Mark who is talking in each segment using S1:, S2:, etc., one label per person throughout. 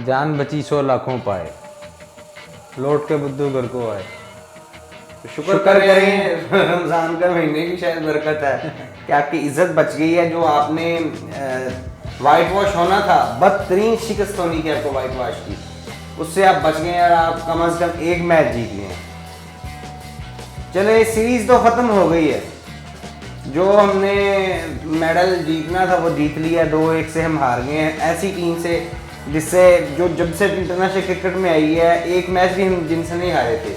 S1: जान बची 100 लाखों पाए, लौट के बुद्धू घर को आए।
S2: तो शुक्र करें रमजान का महीने की शायद बरकत है कि आपकी इज्जत बच गई है। जो आपने वाइट वॉश होना था, बदतरीन शिकस्त होनी थी आपको वाइट वॉश की, उससे आप बच गए और आप कम से कम एक मैच जीत गए। चले सीरीज तो खत्म हो गई है, जो हमने मेडल जीतना था वो जीत लिया। 2-1 से हम हार गए हैं ऐसी टीम से जिससे जो जब से इंटरनेशनल क्रिकेट में आई है एक मैच भी हम जिनसे नहीं हारे थे,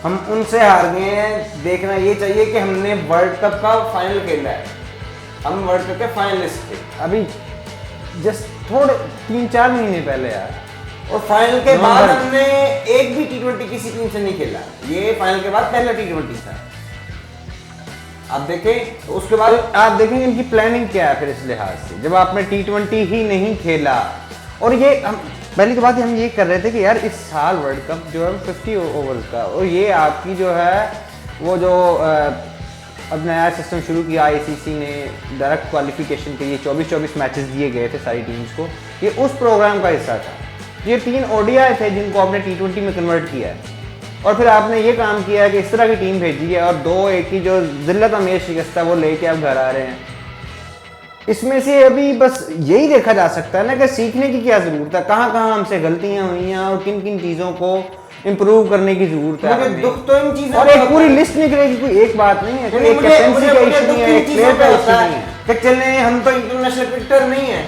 S2: हम उनसे हार गए हैं। देखना ये चाहिए कि हमने वर्ल्ड कप का फाइनल खेला है, हम वर्ल्ड कप के फाइनलिस्ट थे
S1: अभी जस्ट थोड़े 3-4 महीने पहले यार,
S2: और फाइनल के बाद हमने एक भी T20 किसी टीम से नहीं खेला। ये फाइनल के बाद पहला T20 था। आप देखें तो उसके बाद
S1: आप देखेंगे इनकी प्लानिंग क्या है फिर इस लिहाज से, जब आपने T20 ही नहीं खेला। और ये हम पहली तो बात हम ये कर रहे थे कि यार इस साल वर्ल्ड कप जो है 50 ओवर्स का, और ये आपकी जो है वो जो अब नया सिस्टम शुरू किया ICC ने, डायरेक्ट क्वालिफिकेशन के लिए 24-24 मैचेस दिए गए थे सारी टीम्स को, ये उस प्रोग्राम का हिस्सा था। ये 3 ODI थे जिनको आपने T20 में कन्वर्ट किया है, और फिर आपने ये काम किया है कि इस तरह की टीम भेजी है और 2-1 की जो जिल्लत अमेज शिकस्त है वो लेके आप घर आ रहे हैं। इसमें से अभी बस यही देखा जा सकता है ना कि सीखने की क्या जरूरत है, कहाँ कहाँ हमसे गलतियां हुई हैं और किन किन चीज़ों को इम्प्रूव करने की जरूरत है।
S2: मुझे दुख तो इन चीज़ों
S1: और एक पूरी लिस्ट निकलेगी, कोई एक बात नहीं है, कोई एक कैप्टेंसी का इशू नहीं है, एक प्लेयर का इशू नहीं है
S2: कि चले हम तो इंटरनेशनल क्रिकेटर नहीं है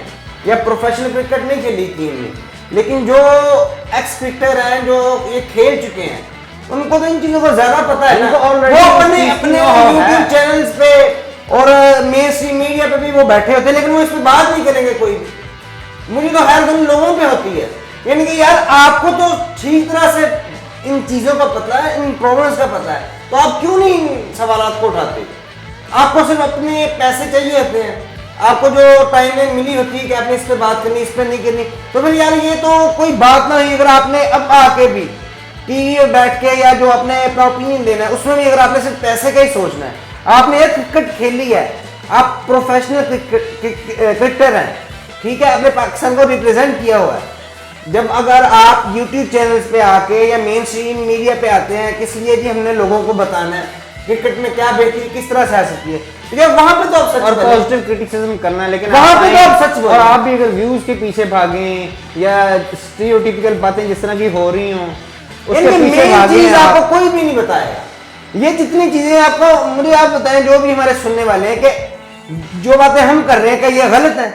S2: या प्रोफेशनल क्रिकेट नहीं खेली टीम ने, लेकिन जो एक्स क्रिकेटर हैं जो ये खेल चुके हैं उनको तो इन चीजों को ज्यादा पता है ना। वो अपने यूट्यूब चैनल्स पे और मेन स्ट्रीम मीडिया पे भी वो बैठे होते हैं, लेकिन वो इस पे बात नहीं करेंगे कोई भी। मुझे तो हर उन लोगों पे होती है, यानी कि यार आपको तो ठीक तरह से इन चीजों का पता है, इन प्रॉब्लम्स का पता है, तो आप क्यों नहीं इन सवालात को उठाते? आपको सिर्फ अपने पैसे चाहिए होते हैं, आपको जो टाइमलाइन मिली होती है कि आपने इस पे बात करनी, इस पे नहीं करनी, तो फिर यार ये तो कोई बात ना हुई। अगर आपने अब आके भी टीवी में बैठ के या जो आपने अपना ओपिनियन देना है उसमें भी अगर आपने सिर्फ पैसे का ही सोचना है, आपने एक क्रिकेट खेली है, आप प्रोफेशनल क्रिकेटर हैं, ठीक है, आपने पाकिस्तान को रिप्रेजेंट किया हुआ है। जब अगर आप YouTube चैनल्स पे आके या मेन स्ट्रीम मीडिया पे आते हैं किस लिए जी हमने लोगों को बताना है क्रिकेट में क्या बेहतरी किस तरह से आ सकती है, तो वहां पे तो आप सच
S1: और पॉजिटिव क्रिटिसिज्म करना है, लेकिन
S2: वहां पे तो आप सच बोलो।
S1: और आप भी अगर व्यूज के पीछे भागें या स्टीरियोटिपिकल बातें जिस तरह की हो रही हों उसके पीछे भागें,
S2: चीज आपको कोई भी नहीं बताएगा। ये जितनी चीजें आपको मुझे आप बताएं जो भी हमारे सुनने वाले हैं कि जो बातें हम कर रहे हैं क्या ये गलत है,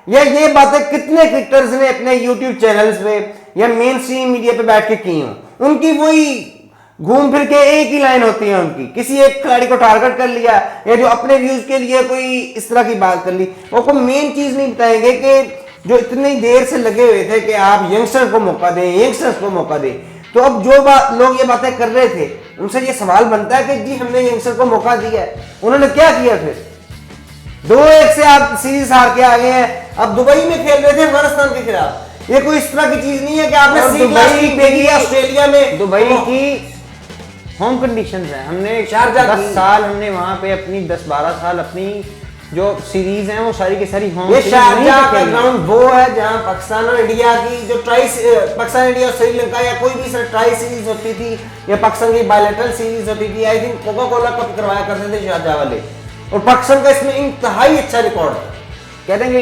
S2: या ये बातें कितने क्रिकेटर्स ने अपने YouTube चैनल्स पे या मेन स्ट्रीम मीडिया पे बैठ के की हों। उनकी वही घूम फिर के एक ही लाइन होती है उनकी, किसी एक खिलाड़ी को टारगेट कर लिया या जो अपने व्यूज के लिए कोई इस तरह की बात कर ली। वो कोई मेन चीज नहीं बताएंगे कि जो इतनी देर से लगे हुए थे कि आप यंगस्टर्स को मौका दें, यंगस्टर्स को मौका दें। तो अब जो लोग ये बातें कर रहे थे उनसे ये सवाल बनता है कि जी हमने यंगस्टर को मौका दिया है, उन्होंने क्या किया? फिर 2-1 से आप सीरीज हार के आ गए हैं, अब दुबई में खेल रहे थे अफगानिस्तान के खिलाफ। ये कोई इस तरह की चीज नहीं है कि आपने ऑस्ट्रेलिया में
S1: दुबई की होम कंडीशंस हैं। हमने 10 साल हमने वहां पे अपनी 10-12 साल अपनी जो सीरीज हैं वो सारी की सारी होम।
S2: ये शारजाह का ग्राउंड वो है जहां पाकिस्तान और इंडिया की जो पाकिस्तान इंडिया और श्रीलंका या कोई भी ट्राई सीरीज होती थी या पाकिस्तान की बायलैटरल सीरीज होती थी, I think Coca Cola cup करवाया करते थे शारजाह वाले, और पाकिस्तान का इसमें इंतहाई अच्छा रिकॉर्ड है।
S1: कहते हैं कि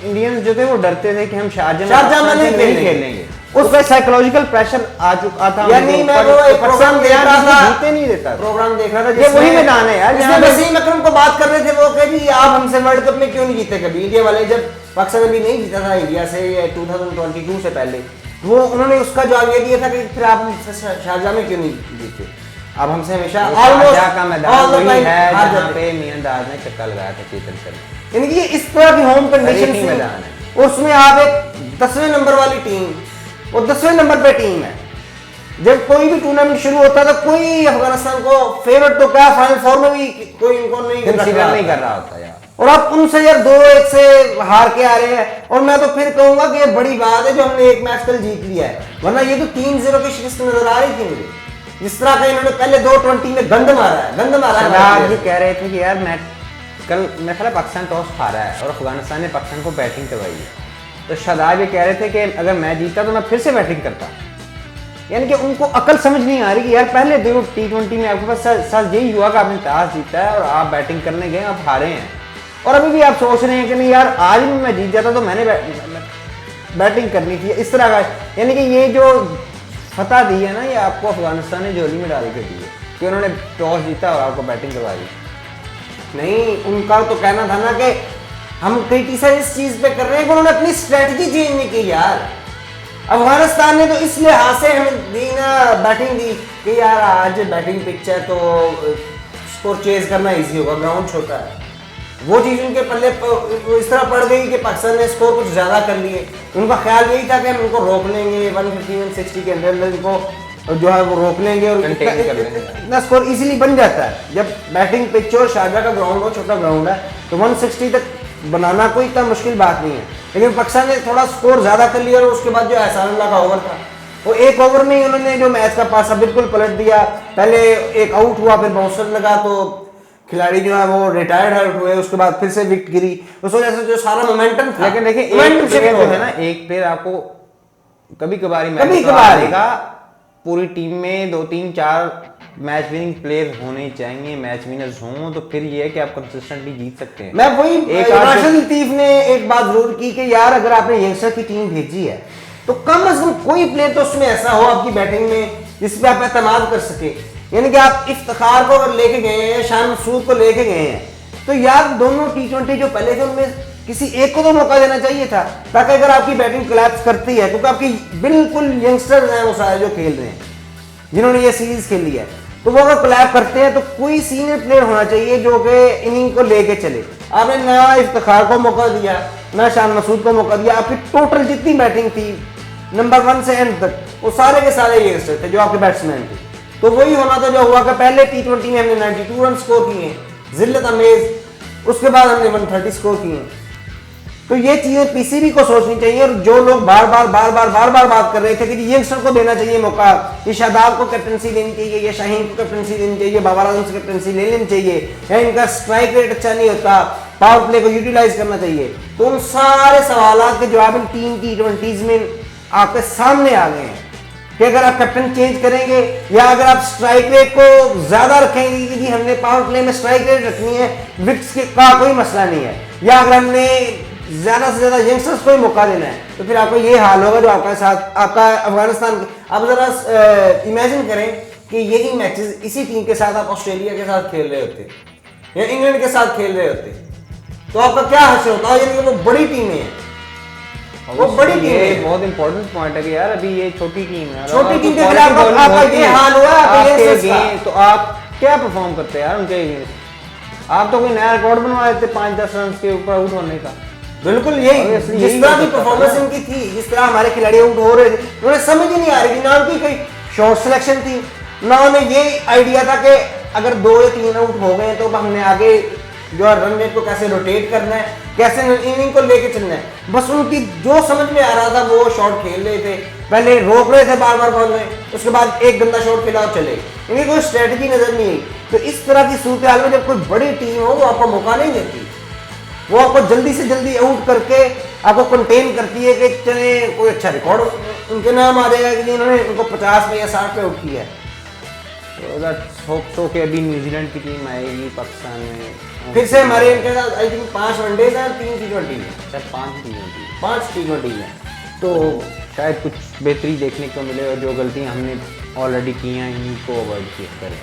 S1: इंडियंस जो थे वो डरते थे कि हम
S2: शारजाह में नहीं खेलेंगे,
S1: उसका साइकोलॉजिकल प्रेशर आ चुका था।
S2: यानी मैं वो एक प्रोग्राम देख रहा था,
S1: जीते नहीं देता
S2: प्रोग्राम देख रहा था
S1: ये वही मैदान है यार
S2: जिसमें वसीम अकरम को बात कर रहे थे, वो कह भी आप हमसे वर्ल्ड कप में क्यों नहीं जीते कभी। इंडिया वाले जब पाकिस्तान भी नहीं जीता था इंडिया से 2022 से पहले, वो उन्होंने उसका जवाब ये दिया था कि फिर आप शारजाह में क्यों नहीं जीते, आप हमसे हमेशा
S1: शारजाह का मैदान वही है जहां पे मियां दाद ने चक्का लगाया था चेतन सर।
S2: यानी कि इस तरह की होम कंडीशन मैदान है, उसमें आप एक 10वें नंबर वाली टीम, वो 10वें नंबर पे टीम है। जब कोई भी टूर्नामेंट शुरू होता था कोई अफगानिस्तान को फेवरेट तो क्या फाइनल फोर में भी कोई इनको नहीं
S1: कर रहा होता यार,
S2: और आप उनसे यार 2-1 से हार के आ रहे हैं। और मैं तो फिर कहूंगा कि ये बड़ी बात है जो हमने एक मैच कल जीत लिया है, वरना ये तो 3-0 की शिकस्त नजर आ रही थी मुझे। जिस तरह का इन्होंने पहले 2-20 में गंद मारा है।
S1: आप ये कह रहे थे कि यार मैं कल मेरा ख्याल पाकिस्तान टॉस हारा है और अफगानिस्तान ने पाकिस्तान को बैटिंग करवाई है, तो शादाब ये कह रहे थे कि अगर मैं जीता तो मैं फिर से बैटिंग करता। यानी कि उनको अकल समझ नहीं आ रही कि यार पहले देखो T20 में आपके पास साल यही हुआ कि आपने टॉस जीता है और आप बैटिंग करने गए, आप हारे हैं, और अभी भी आप सोच रहे हैं कि नहीं यार आज भी मैं जीत जाता तो मैंने बैटिंग करनी थी, इस तरह का। यानी कि ये जो फतह दी है ना, ये आपको अफगानिस्तान ने झोली में डाल के दी है कि उन्होंने टॉस जीता और आपको बैटिंग करवाई।
S2: नहीं, उनका तो कहना था ना कि हम क्रिटिसाइज इस चीज पे कर रहे हैं कि उन्होंने अपनी स्ट्रेटजी चेंज नहीं की यार। अफगानिस्तान ने तो इस लिहाज से हमें दी ना बैटिंग दी कि यार आज बैटिंग पिच है तो स्कोर चेज करना इजी होगा, ग्राउंड छोटा है। वो चीज़ उनके पल्ले इस तरह पड़ गई कि पाकिस्तान ने स्कोर कुछ ज़्यादा कर लिए। उनका ख्याल यही था कि हम उनको रोक लेंगे 150-160 के अंदर इनको जो है वो रोक लेंगे और इतना स्कोर इजीली बन जाता है। जब बैटिंग पिच हो, शारजा का ग्राउंड हो, छोटा ग्राउंड है, तो 160 तक बनाना कोई इतना मुश्किल बात नहीं है। लेकिन पाकिस्तान ने थोड़ा स्कोर ज़्यादा कर लिया और उसके बाद जो एहसानुल्लाह का ओवर था, वो एक ओवर में ही उन्होंने जो मैच का पासा बिल्कुल पलट दिया। पहले एक आउट हुआ, फिर बाउंसर लगा तो खिलाड़ी जो है वो रिटायर्ड आउट हुए, उसके बाद फिर से विकेट गिरी, उस वजह से जो सारा मोमेंटम था।
S1: लेकिन देखिए एक प्लेयर जो है ना, एक प्लेयर आपको कभी कभार पूरी टीम में 2-3-4 मैच विनिंग प्लेयर होने चाहिए, मैच विनर्स हों, तो फिर ये है कि आप कंसिस्टेंटली जीत सकते हैं।
S2: मैं वही राशिद लतीफ ने एक बात जरूर की कि यार अगर आपने यंगस्टर की टीम भेजी है तो कम से कम कोई प्लेयर तो उसमें ऐसा हो आपकी बैटिंग में जिस पे आप एतमाद कर सके। यानी कि आप इफ्तिखार को अगर लेके गए हैं, शान मसूद को लेके गए हैं, तो यार दोनों T20 जो पहले थे उनमें किसी एक को तो मौका देना चाहिए था, ताकि अगर आपकी बैटिंग कोलैप्स करती है, क्योंकि आपकी बिल्कुल यंगस्टर्स हैं वो सारे जो खेल रहे हैं, जिन्होंने ये सीरीज खेली है, तो वो अगर कोलैप्स करते हैं तो कोई सीनियर प्लेयर होना चाहिए जो कि इनिंग को लेके चले। आपने ना इफ्तिखार को मौका दिया, ना शान मसूद को मौका दिया। आपकी टोटल जितनी बैटिंग थी नंबर 1 से एंड तक, वो सारे के सारे यंगस्टर थे जो आपके बैट्समैन थे। तो वही होना था जो हुआ कि पहले T20 में हमने 92 रन स्कोर किए, जिल्लत अमेज, उसके बाद हमने 130 स्कोर किए। तो ये चीजें पीसीबी को सोचनी चाहिए। और जो लोग बार बार बात कर रहे थे कि यंगस्टर को देना चाहिए मौका, ये शादाब को कैप्टनसी देनी चाहिए, ये शाहीन को कैप्टनसी देनी चाहिए, बाबर आजम से कैप्टनसी ले लेनी चाहिए, या इनका स्ट्राइक रेट अच्छा नहीं होता, पावर प्ले को यूटिलाइज करना चाहिए। तो उन सारे सवालों के जवाब इन 3 T20s में आपके सामने आ गए हैं कि अगर आप कैप्टन चेंज करेंगे या अगर आप स्ट्राइक रेट को ज्यादा रखेंगे कि जी हमने पावर प्ले में स्ट्राइक रेट रखनी है, विकेट्स का कोई मसला नहीं है, या अगर हमने ज्यादा से ज्यादा यंगस्टर्स को ही मौका देना है, तो फिर आपको ये हाल होगा जो आपका साथ आपका अफगानिस्तान। आप जरा इमेजिन करें कि यही मैचेस इसी टीम के साथ आप ऑस्ट्रेलिया के साथ खेल रहे होते या इंग्लैंड के साथ खेल रहे होते, तो आपका क्या हश्र होता है। यानी कि वो बड़ी टीमें हैं, वो बड़ी टीम है।
S1: बहुत इंपॉर्टेंट पॉइंट है कि यार अभी ये छोटी टीम है,
S2: छोटी टीम के खिलाफ आपका ये हाल हुआ
S1: तो आप क्या परफॉर्म करते हैं यार उनके अगेंस्ट? आप तो कोई नया रिकॉर्ड बनवा देते 5-10 रन के ऊपर आउट होने का।
S2: बिल्कुल यही जिस तरह की परफॉर्मेंस इनकी थी, जिस तरह हमारे खिलाड़ी आउट हो रहे थे, उन्हें समझ ही नहीं आ रही थी, ना उनकी कोई शॉर्ट सिलेक्शन थी, ना उन्हें ये आइडिया था कि अगर 2 या 3 आउट हो गए तो हमने आगे जो है रन रेट को कैसे रोटेट करना है, कैसे इनिंग को लेके चलना है। बस उनकी जो समझ में आ रहा था वो शॉट खेल रहे थे, पहले रोक रहे थे बार बॉल में, उसके बाद एक गंदा शॉट खेला और चले, इन्हें कोई स्ट्रेटजी नजर नहीं आई। तो इस तरह की सूरत हाल में जब कोई बड़ी टीम हो वो आपको मौका नहीं देती, वो आपको जल्दी से जल्दी आउट करके आपको कंटेन करती है कि चले कोई अच्छा रिकॉर्ड उनके नाम आ जाएगा कि इन्होंने उनको 50 पे या 60 पे आउट किया है।
S1: तो कि अभी न्यूजीलैंड की टीम आएगी पाकिस्तान में,
S2: फिर से हमारे इनके साथ आई थिंक 5 वनडेज हैं, 3 T20 हैं,
S1: शायद
S2: 5 T20 हैं।
S1: तो शायद कुछ बेहतरी देखने को मिले और जो गलतियां हमने ऑलरेडी की हैं इनको अवॉइड करें।